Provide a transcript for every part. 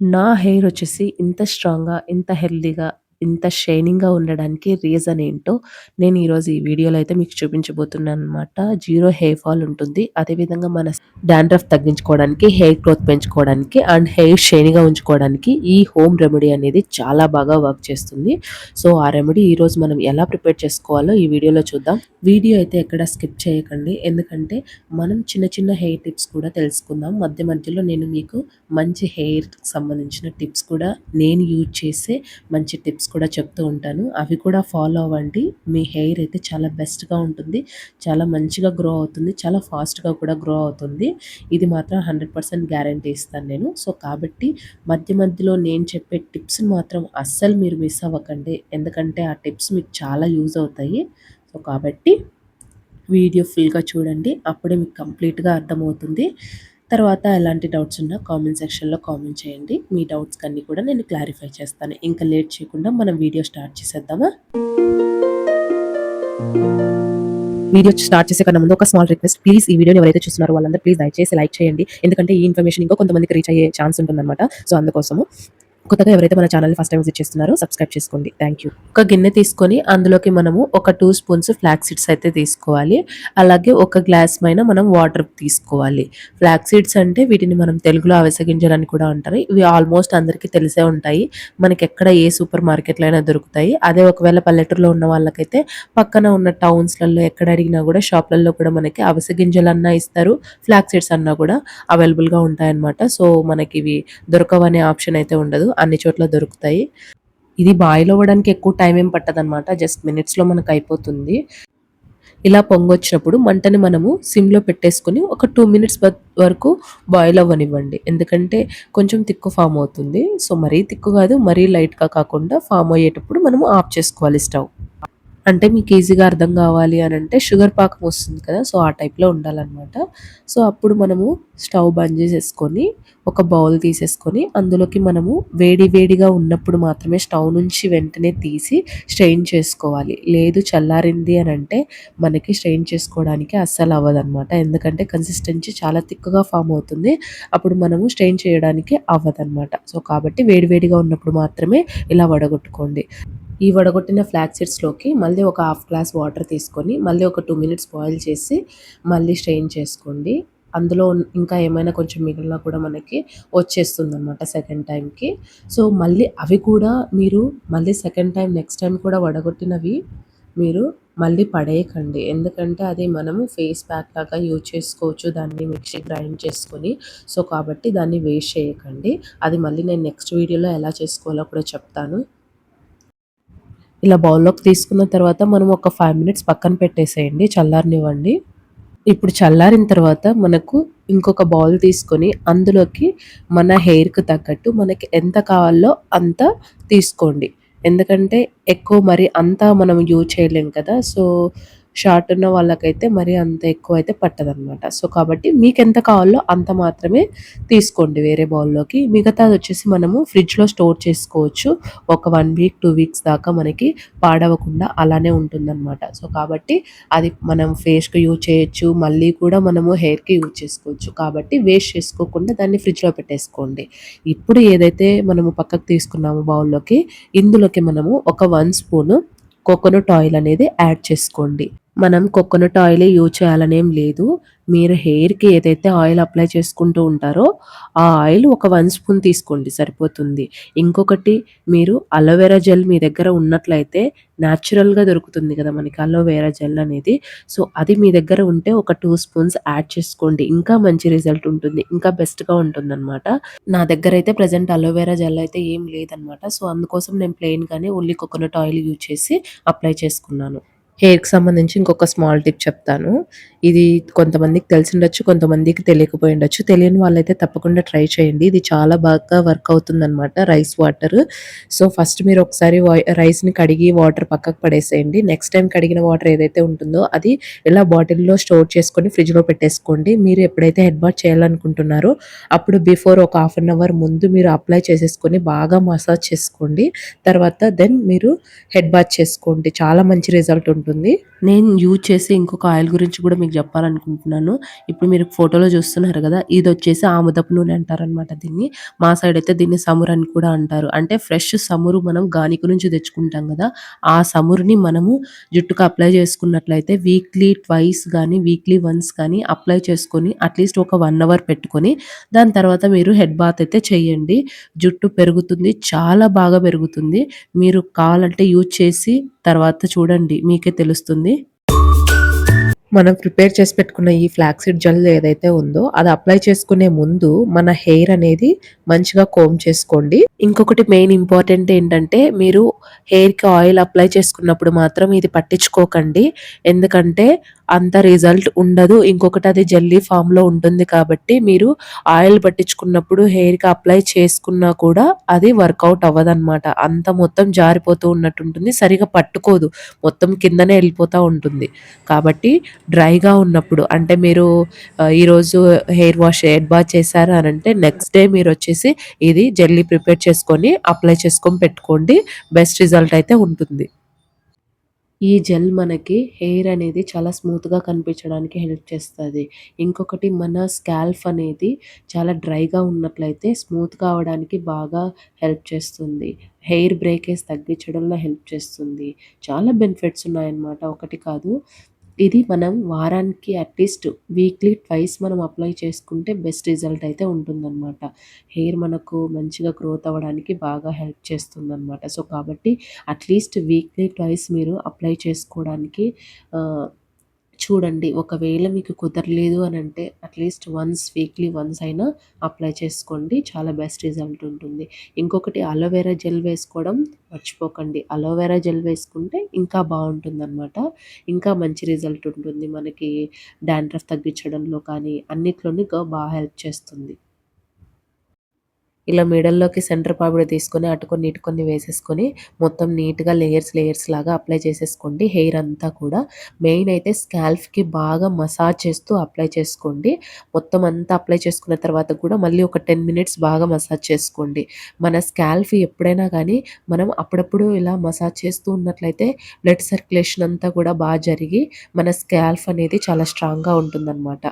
నా హెయిర్ వచ్చేసి ఇంత స్ట్రాంగ్‌గా, ఇంత హెల్తీగా, ఇంత షైనింగ్‌గా ఉండడానికి రీజన్ ఏంటో నేను ఈరోజు ఈ వీడియోలో అయితే మీకు చూపించబోతున్నాననమాట. జీరో హెయిర్ ఫాల్ ఉంటుంది. అదేవిధంగా మన డాండ్రఫ్ తగ్గించుకోవడానికి, హెయిర్ గ్రోత్ పెంచుకోవడానికి అండ్ హెయిర్ షైనీగా ఉంచుకోవడానికి ఈ హోమ్ రెమెడీ అనేది చాలా బాగా వర్క్ చేస్తుంది. సో, ఆ రెమెడీ ఈరోజు మనం ఎలా ప్రిపేర్ చేసుకోవాలో ఈ వీడియోలో చూద్దాం. వీడియో అయితే ఎక్కడ స్కిప్ చేయకండి. ఎందుకంటే మనం చిన్న చిన్న హెయిర్ టిప్స్ కూడా తెలుసుకుందాం. మధ్య మధ్యలో నేను మీకు మంచి హెయిర్‌కి సంబంధించిన టిప్స్ కూడా నేను యూజ్ చేసే మంచి టిప్స్ కూడా చెప్తూ ఉంటాను. అవి కూడా ఫాలో అవ్వండి. మీ హెయిర్ అయితే చాలా బెస్ట్‌గా ఉంటుంది. చాలా మంచిగా గ్రో అవుతుంది. చాలా ఫాస్ట్‌గా కూడా గ్రో అవుతుంది. ఇది మాత్రం 100% గ్యారంటీ ఇస్తాను నేను. సో, కాబట్టి మధ్య మధ్యలో నేను చెప్పే టిప్స్‌ని మాత్రం అస్సలు మీరు మిస్ అవ్వకండి. ఎందుకంటే ఆ టిప్స్ మీకు చాలా యూజ్ అవుతాయి. సో, కాబట్టి వీడియో ఫుల్‌గా చూడండి. అప్పుడే మీకు కంప్లీట్‌గా అర్థమవుతుంది. తర్వాత ఎలాంటి డౌట్స్ ఉన్నా కామెంట్ సెక్షన్‌లో కామెంట్ చేయండి. మీ డౌట్స్‌కన్నీ కూడా నేను క్లారిఫై చేస్తాను. ఇంకా లేట్ చేయకుండా మనం వీడియో స్టార్ట్ చేసేద్దామా? వీడియో స్టార్ట్ చేసే కన్నా ముందు ఒక స్మాల్ రిక్వెస్ట్. ప్లీజ్ ఈ వీడియోని ఎవరైతే చూస్తున్నారో వాళ్ళందరూ ప్లీజ్ దయచేసి లైక్ చేయండి. ఎందుకంటే ఈ ఇన్ఫర్మేషన్ ఇంకో కొంతమందికి రీచ్ అయ్యే ఛాన్స్ ఉంటుందన్నమాట. సో, అందుకోసము. కొత్తగా ఎవరైతే మన ఛానల్‌ని ఫస్ట్ టైమ్ విజిట్ చేస్తున్నారో సబ్స్క్రైబ్ చేసుకోండి. Thank you. ఒక గిన్నె తీసుకొని అందులోకి మనము ఒక 2 స్పూన్స్ ఫ్లాక్స్ సీడ్స్ అయితే తీసుకోవాలి. అలాగే ఒక గ్లాస్ పైన మనం వాటర్ తీసుకోవాలి. ఫ్లాక్స్ సీడ్స్ అంటే వీటిని మనం తెలుగులో అవిసె గింజలని కూడా అంటారు. ఇవి ఆల్మోస్ట్ అందరికీ తెలిసే ఉంటాయి. మనకెక్కడ ఏ సూపర్ మార్కెట్‌లో అయినా దొరుకుతాయి. అదే ఒకవేళ పల్లెటూరులో ఉన్న వాళ్ళకైతే పక్కన ఉన్న టౌన్స్‌లలో ఎక్కడ అడిగినా కూడా షాప్‌లలో కూడా మనకి అవిసె గింజలన్నా ఇస్తారు. ఫ్లాక్స్ సీడ్స్ అన్నా కూడా అవైలబుల్‌గా ఉంటాయన్నమాట. సో, మనకివి దొరకవనే ఆప్షన్ అయితే ఉండదు. అన్ని చోట్ల దొరుకుతాయి. ఇది బాయిల్ అవ్వడానికి ఎక్కువ టైం ఏం పట్టదనమాట. జస్ట్ మినిట్స్‌లో మనకయిపోతుంది. ఇలా పొంగొచ్చినప్పుడు మంటని మనము సిమ్‌లో పెట్టేసుకొని ఒక 2 మినిట్స్ వరకు బాయిల్ అవ్వనివ్వండి. ఎందుకంటే కొంచెం తిక్కు ఫార్మ్ అవుతుంది. సో, మరీ తిక్కు కాదు, మరీ లైట్‌గా కాకుండా ఫార్మ్ అయ్యేటప్పుడు మనము ఆఫ్ చేసుకోవాలి స్టవ్. అంటే మీకు ఈజీగా అర్థం కావాలి అనంటే షుగర్ పాకం వస్తుంది కదా! సో, ఆ టైప్‌లో ఉండాలనమాట. సో, అప్పుడు మనము స్టవ్ బంద్ చేసేసుకొని ఒక బౌల్ తీసేసుకొని అందులోకి మనము వేడి వేడిగా ఉన్నప్పుడు మాత్రమే స్టవ్ నుంచి వెంటనే తీసి స్ట్రెయిన్ చేసుకోవాలి. లేదు చల్లారింది అనంటే మనకి స్ట్రెయిన్ చేసుకోవడానికి అస్సలు అవ్వదనమాట. ఎందుకంటే కన్సిస్టెన్సీ చాలా థిక్‌గా ఫార్మ్ అవుతుంది. అప్పుడు మనము స్ట్రెయిన్ చేయడానికి అవ్వదనమాట. సో, కాబట్టి వేడి వేడిగా ఉన్నప్పుడు మాత్రమే ఇలా వడగొట్టుకోండి. ఈ వడగొట్టిన ఫ్లాక్స్ సీడ్స్‌లోకి మళ్ళీ ఒక హాఫ్ గ్లాస్ వాటర్ తీసుకొని, మళ్ళీ ఒక 2 మినిట్స్ బాయిల్ చేసి, మళ్ళీ స్ట్రెయిన్ చేసుకోండి. అందులో ఇంకా ఏమైనా కొంచెం మిగిలినా కూడా మనకి వచ్చేస్తుందనమాట సెకండ్ టైమ్‌కి. సో, మళ్ళీ అవి కూడా మీరు మళ్ళీ సెకండ్ టైమ్, నెక్స్ట్ టైమ్ కూడా వడగొట్టినవి మీరు మళ్ళీ పడేయకండి. ఎందుకంటే అది మనము ఫేస్ ప్యాక్ లాగా యూజ్ చేసుకోవచ్చు. దాన్ని మిక్సీ గ్రైండ్ చేసుకొని. సో, కాబట్టి దాన్ని వేస్ట్ చేయకండి. అది మళ్ళీ నేను నెక్స్ట్ వీడియోలో ఎలా చేసుకోవాలో కూడా చెప్తాను. ఇలా బౌల్‌లోకి తీసుకున్న తర్వాత మనం ఒక 5 మినిట్స్ పక్కన పెట్టేసేయండి. చల్లారనివ్వండి. ఇప్పుడు చల్లారిన తర్వాత మనకు ఇంకొక బౌల్ తీసుకొని అందులోకి మన హెయిర్‌కి తగ్గట్టు మనకి ఎంత కావాలో అంత తీసుకోండి. ఎందుకంటే ఎక్కువ మరి అంతా మనం యూజ్ చేయలేం కదా! సో, షార్ట్ ఉన్న వాళ్ళకైతే మరి అంత ఎక్కువైతే పట్టదనమాట. సో, కాబట్టి మీకెంత కావాలో అంత మాత్రమే తీసుకోండి వేరే బౌల్‌లోకి. మిగతాదొచ్చేసి మనము ఫ్రిడ్జ్‌లో స్టోర్ చేసుకోవచ్చు. ఒక 1 వీక్, 2 వీక్స్ దాకా మనకి పాడవకుండా అలానే ఉంటుందనమాట. సో, కాబట్టి అది మనం ఫేస్‌కి యూజ్ చేయొచ్చు. మళ్ళీ కూడా మనము హెయిర్‌కి యూజ్ చేసుకోవచ్చు. కాబట్టి వేస్ట్ చేసుకోకుండా దాన్ని ఫ్రిడ్జ్‌లో పెట్టేసుకోండి. ఇప్పుడు ఏదైతే మనము పక్కకు తీసుకున్నామో బౌల్‌లోకి, ఇందులోకి మనము ఒక 1 స్పూను కోకోనట్ ఆయిల్ అనేది యాడ్ చేసుకోండి. మనం కోకోనట్ ఆయిలే యూజ్ చేయాలనేం లేదు. మీరు హెయిర్‌కి ఏదైతే ఆయిల్ అప్లై చేసుకుంటూ ఉంటారో, ఆ ఆయిల్ ఒక 1 స్పూన్ తీసుకోండి సరిపోతుంది. ఇంకొకటి, మీరు అలోవెరా జెల్ మీ దగ్గర ఉన్నట్లయితే న్యాచురల్‌గా దొరుకుతుంది కదా మనకి అలోవెరా జెల్ అనేది. సో, అది మీ దగ్గర ఉంటే ఒక 2 స్పూన్స్ యాడ్ చేసుకోండి. ఇంకా మంచి రిజల్ట్ ఉంటుంది. ఇంకా బెస్ట్‌గా ఉంటుందనమాట. నా దగ్గరైతే ప్రెజెంట్ అలోవెరా జెల్ అయితే ఏం లేదనమాట. సో, అందుకోసం నేను ప్లెయిన్‌గానే ఓన్లీ కోకోనట్ ఆయిల్ యూజ్ చేసి అప్లై చేసుకున్నాను. హెయిర్‌కి సంబంధించి ఇంకొక స్మాల్ టిప్ చెప్తాను. ఇది కొంతమందికి తెలిసుండొచ్చు, కొంతమందికి తెలియకపోయుండొచ్చు. తెలియని వాళ్ళైతే తప్పకుండా ట్రై చేయండి. ఇది చాలా బాగా వర్క్ అవుతుందనమాట రైస్ వాటర్. సో, ఫస్ట్ మీరు ఒకసారి రైస్‌ని కడిగి వాటర్ పక్కకు పడేసేయండి. నెక్స్ట్ టైమ్ కడిగిన వాటర్ ఏదైతే ఉంటుందో అది ఇలా బాటిల్‌లో స్టోర్ చేసుకొని ఫ్రిడ్జ్‌లో పెట్టేసుకోండి. మీరు ఎప్పుడైతే హెడ్ బాత్ చేయాలనుకుంటున్నారో అప్పుడు బిఫోర్ ఒక హాఫ్ అన్ అవర్ ముందు మీరు అప్లై చేసేసుకొని బాగా మసాజ్ చేసుకోండి. తర్వాత దెన్ మీరు హెడ్ బాత్ చేసుకోండి. చాలా మంచి రిజల్ట్ ఉంటుంది. నేను యూజ్ చేసే ఇంకొక ఆయిల్ గురించి కూడా మీకు చెప్పాలనుకుంటున్నాను. ఇప్పుడు మీరు ఫోటోలో చూస్తున్నారు కదా! ఇదొచ్చేసి ఆముదపు నూనె అంటారనమాట దీన్ని. మా సైడ్ అయితే దీన్ని సమురు అని కూడా అంటారు. అంటే ఫ్రెష్ సమురు మనం గానిక నుంచి తెచ్చుకుంటాం కదా! ఆ సమురుని మనము జుట్టుకు అప్లై చేసుకున్నట్లయితే వీక్లీ ట్వైస్ గానీ, వీక్లీ వన్స్ కానీ అప్లై చేసుకొని అట్‌లీస్ట్ ఒక 1 అవర్ పెట్టుకొని దాని తర్వాత మీరు హెడ్ బాత్ అయితే చేయండి. జుట్టు పెరుగుతుంది. చాలా బాగా పెరుగుతుంది. మీరు కావాలంటే యూజ్ చేసి తర్వాత చూడండి. మీకే తెలుస్తుంది. మనం ప్రిపేర్ చేసి పెట్టుకున్న ఈ ఫ్లాక్సీడ్ జెల్ ఏదైతే ఉందో అది అప్లై చేసుకునే ముందు మన హెయిర్ అనేది మంచిగా కోంబ్ చేసుకోండి. ఇంకొకటి మెయిన్ ఇంపార్టెంట్ ఏంటంటే మీరు హెయిర్‌కి ఆయిల్ అప్లై చేసుకున్నప్పుడు మాత్రం ఇది పట్టించుకోకండి. ఎందుకంటే అంత రిజల్ట్ ఉండదు. ఇంకొకటి అది జెల్లీ ఫామ్‌లో ఉంటుంది కాబట్టి మీరు ఆయిల్ పట్టించుకున్నప్పుడు హెయిర్‌కి అప్లై చేసుకున్నా కూడా అది వర్కౌట్ అవ్వదనమాట. అంత మొత్తం జారిపోతూ ఉన్నట్టుంటుంది. సరిగ్గా పట్టుకోదు. మొత్తం కిందనే ఎళ్ళిపోతా ఉంటుంది. కాబట్టి డ్రైగా ఉన్నప్పుడు అంటే మీరు ఈరోజు హెయిర్ వాష్, హెడ్ బాత్ చేశారు అనంటే నెక్స్ట్ డే మీరొచ్చేసి ఇది జెల్లీ ప్రిపేర్ చేసుకొని అప్లై చేసుకొని పెట్టుకోండి. బెస్ట్ రిజల్ట్ అయితే ఉంటుంది. ఈ జెల్ మనకి హెయిర్ అనేది చాలా స్మూత్‌గా కనిపించడానికి హెల్ప్ చేస్తది. ఇంకొకటి మన స్కాల్ప్ అనేది చాలా డ్రైగా ఉన్నట్లయితే స్మూత్‌గా అవ్వడానికి బాగా హెల్ప్ చేస్తుంది. హెయిర్ బ్రేకేజ్ తగ్గించడంలో హెల్ప్ చేస్తుంది. చాలా బెనిఫిట్స్ ఉన్నాయన్నమాట. ఒకటి కాదు. ఇది మనం వారానికి అట్‌లీస్ట్ వీక్లీ ట్వైస్ మనం అప్లై చేసుకుంటే బెస్ట్ రిజల్ట్ అయితే ఉంటుందన్నమాట. హెయిర్ మనకు మంచిగా గ్రోత్ అవ్వడానికి బాగా హెల్ప్ చేస్తుందన్నమాట. సో, కాబట్టి అట్‌లీస్ట్ వీక్లీ ట్వైస్ మీరు అప్లై చేసుకోవడానికి ఆహ్, చూడండి. ఒకవేళ మీకు కుదరలేదు అనంటే అట్‌లీస్ట్ వీక్లీ వన్స్ అయినా అప్లై చేసుకోండి. చాలా బెస్ట్ రిజల్ట్ ఉంటుంది. ఇంకొకటి అలోవెరా జెల్ వేసుకోవడం మర్చిపోకండి. అలోవెరా జెల్ వేసుకుంటే ఇంకా బావుంటుందనమాట. ఇంకా మంచి రిజల్ట్ ఉంటుంది. మనకి డాండ్రఫ్ తగ్గించడంలో కానీ అన్నిట్లోని హెల్ప్ చేస్తుంది. ఇలా మిడల్‌లోకి సెంటర్ పాపిడి తీసుకొని అటు కొన్ని, ఇటు కొన్ని వేసేసుకొని మొత్తం నీట్‌గా లేయర్స్ లాగా అప్లై చేసేసుకోండి హెయిర్ అంతా కూడా. మెయిన్ అయితే స్కాల్ప్‌కి బాగా మసాజ్ చేస్తూ అప్లై చేసుకోండి. మొత్తం అంతా అప్లై చేసుకున్న తర్వాత కూడా మళ్ళీ ఒక 10 మినిట్స్ బాగా మసాజ్ చేసుకోండి. మన స్కాల్ప్ ఎప్పుడైనా గానీ మనం అప్పుడప్పుడు ఇలా మసాజ్ చేస్తూ ఉన్నట్లయితే బ్లడ్ సర్క్యులేషన్ అంతా కూడా జరిగి మన స్కాల్ప్ అనేది చాలా స్ట్రాంగ్‌గా ఉంటుందనమాట.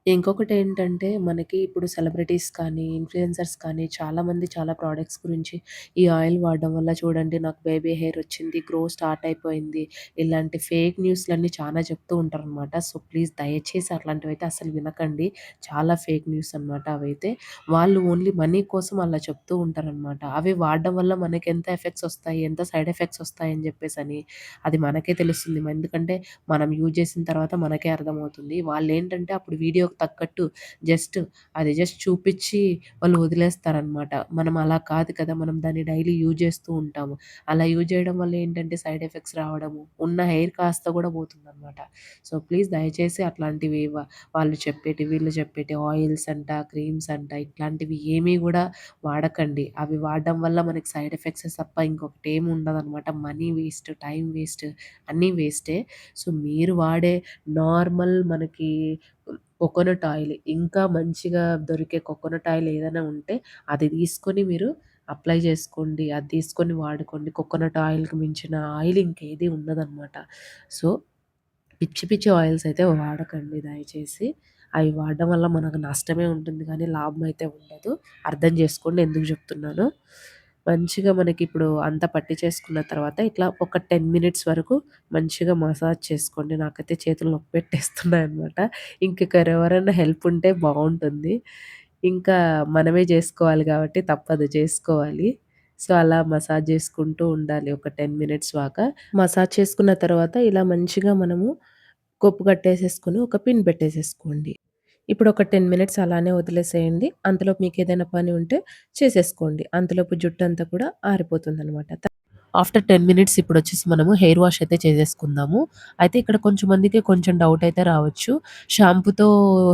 ఇంకొకటేంటంటే, మనకి ఇప్పుడు సెలబ్రిటీస్ కానీ, ఇన్‌ఫ్లుయెన్సర్స్ కానీ చాలామంది చాలా ప్రొడక్ట్స్ గురించి ఈ ఆయిల్ వాడడం వల్ల చూడండి నాకు బేబీ హెయిర్ వచ్చింది, గ్రో స్టార్ట్ అయిపోయింది. ఇలాంటి ఫేక్ న్యూస్‌లన్నీ చాలా చెప్తూ ఉంటారనమాట. సో, ప్లీజ్ దయచేసి అట్లాంటివైతే అసలు వినకండి. చాలా ఫేక్ న్యూస్ అనమాట అవైతే. వాళ్ళు ఓన్లీ మనీ కోసం అలా చెప్తూ ఉంటారనమాట. అవి వాడడం వల్ల మనకెంత ఎఫెక్ట్స్ వస్తాయి, ఎంత సైడ్ ఎఫెక్ట్స్ వస్తాయని చెప్పేసని అది మనకే తెలుస్తుంది. ఎందుకంటే మనం యూజ్ చేసిన తర్వాత మనకే అర్థమవుతుంది. వాళ్ళేంటంటే అప్పుడు వీడియోకి తగ్గట్టు జస్ట్ చూపిచ్చి వాళ్ళు వదిలేస్తారనమాట. మనం అలా కాదు కదా! మనం దాన్ని డైలీ యూజ్ చేస్తూ ఉంటాము. అలా యూజ్ చేయడం వల్ల ఏంటంటే సైడ్ ఎఫెక్ట్స్ రావడము, ఉన్న హెయిర్ కాస్త కూడా పోతుందనమాట. సో, ప్లీజ్ దయచేసి అట్లాంటివి వాళ్ళు చెప్పేటివి, వీళ్ళు చెప్పేటివి ఆయిల్స్ అంట, క్రీమ్స్ అంట ఇట్లాంటివి ఏమీ గూడా వాడకండి. అవి వాడడం వల్ల మనకి సైడ్ ఎఫెక్ట్సే తప్ప ఇంకొకటేమి ఉండదనమాట. మనీ వేస్ట్, టైం వేస్ట్ అన్నీ వేస్టే. సో, మీరు వాడే నార్మల్ మనకి కోకోనట్ ఆయిల్ ఇంకా మంచిగా దొరికే కోకోనట్ ఆయిల్ ఏదైనా ఉంటే అది తీసుకొని మీరు అప్లై చేసుకోండి. అది తీసుకొని వాడుకోండి. కోకోనట్ ఆయిల్‌కి మించిన ఆయిల్ ఇంకేది ఉండదనమాట. సో, పిచ్చి ఆయిల్స్ అయితే వాడకండి దయచేసి. అవి వాడడం వల్ల మనకు నష్టమే ఉంటుంది కానీ లాభం అయితే ఉండదు. అర్థం చేసుకోండి ఎందుకు చెప్తున్నానో. మంచిగా మనకిప్పుడు అంతా పట్టి చేసుకున్న తర్వాత ఇట్లా ఒక 10 మినిట్స్ వరకు మంచిగా మసాజ్ చేసుకోండి. నాకైతే చేతులు నొప్పి పెట్టేస్తున్నాయన్నమాట. ఇంకెవరైనా హెల్ప్ ఉంటే బావుంటుంది. ఇంకా మనమే జేసుకోవాలి గాబట్టి తప్పదు చేసుకోవాలి. సో, అలా మసాజ్ జేసుకుంటూ ఉండాలి ఒక 10 మినిట్స్ దాకా. మసాజ్ చేసుకున్న తర్వాత ఇలా మంచిగా మనము కొప్పు కట్టేసేసుకొని ఒక పిన్ పెట్టేసేసుకోండి. ఇప్పుడు ఒక 10 మినిట్స్ అలానే వదిలేసేయండి. అంతలోపు మీకేదైనా పని ఉంటే చేసేసుకోండి. అంతలోపు జుట్టంతా కూడా ఆరిపోతుందనమాట. ఆఫ్టర్ 10 మినిట్స్ ఇప్పుడొచ్చేసి మనము హెయిర్ వాష్ అయితే చేసేసుకుందాము. అయితే ఇక్కడ కొంచెం మందికి కొంచెం డౌట్ అయితే రావచ్చు. షాంపూతో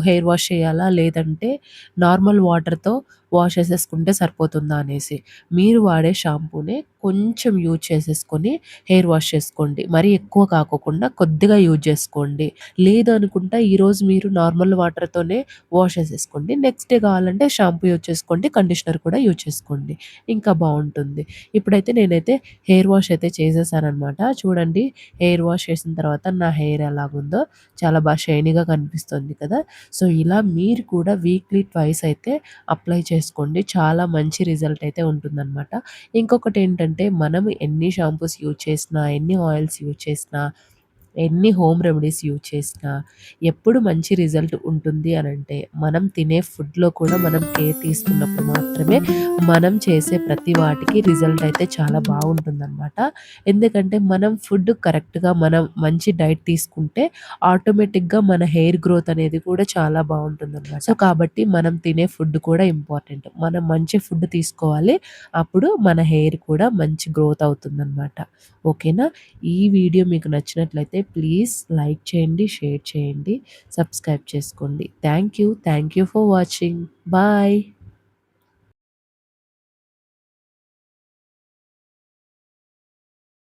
హెయిర్ వాష్ చేయాలా? లేదంటే నార్మల్ వాటర్‌తో వాష్ చేసేసుకుంటే సరిపోతుందా అనేసి. మీరు వాడే షాంపూనే కొంచెం యూజ్ చేసేసుకొని హెయిర్ వాష్ చేసుకోండి. మరీ ఎక్కువ కాకోకుండా కొద్దిగా యూజ్ చేసుకోండి. లేదు అనుకుంటే ఈరోజు మీరు నార్మల్ వాటర్‌తోనే వాష్ చేసేసుకోండి. నెక్స్ట్ డే కావాలంటే షాంపూ యూజ్ చేసుకోండి. కండిషనర్ కూడా యూజ్ చేసుకోండి. ఇంకా బావుంటుంది. ఇప్పుడైతే నేనైతే హెయిర్ వాష్ అయితే చేసేసాననమాట. చూడండి, హెయిర్ వాష్ చేసిన తర్వాత నా హెయిర్ ఎలాగుందో చాలా షైనీగా కనిపిస్తుంది కదా! సో, ఇలా మీరు కూడా వీక్లీ ట్వైస్ అయితే అప్లై చేసుకోండి. చాలా మంచి రిజల్ట్ అయితే ఉంటుందనమాట. ఇంకొకటేంటంటే మనం ఎన్ని షాంపూస్ యూజ్ చేసినా, ఎన్ని ఆయిల్స్ యూజ్ చేసినా, ఎన్ని హోమ్ రెమెడీస్ యూజ్ చేసినా ఎప్పుడు మంచి రిజల్ట్ ఉంటుంది అనంటే మనం తినే ఫుడ్‌లో కూడా మనం కేర్ తీసుకున్నప్పుడు మాత్రమే మనం చేసే ప్రతి వాటికి రిజల్ట్ అయితే చాలా బావుంటుందనమాట. ఎందుకంటే మనం ఫుడ్ కరెక్ట్‌గా మనం మంచి డైట్ తీసుకుంటే ఆటోమేటిక్‌గా మన హెయిర్ గ్రోత్ అనేది కూడా చాలా బావుంటుందనమాట. సో, కాబట్టి మనం తినే ఫుడ్ కూడా ఇంపార్టెంట్. మనం మంచి ఫుడ్ తీసుకోవాలి. అప్పుడు మన హెయిర్ కూడా మంచి గ్రోత్ అవుతుందనమాట. ఓకేనా? ఈ వీడియో మీకు నచ్చినట్లయితే ప్లీజ్ లైక్ చేయండి, షేర్ చేయండి, సబ్స్క్రైబ్ చేసుకోండి. Thank you for watching. Bye.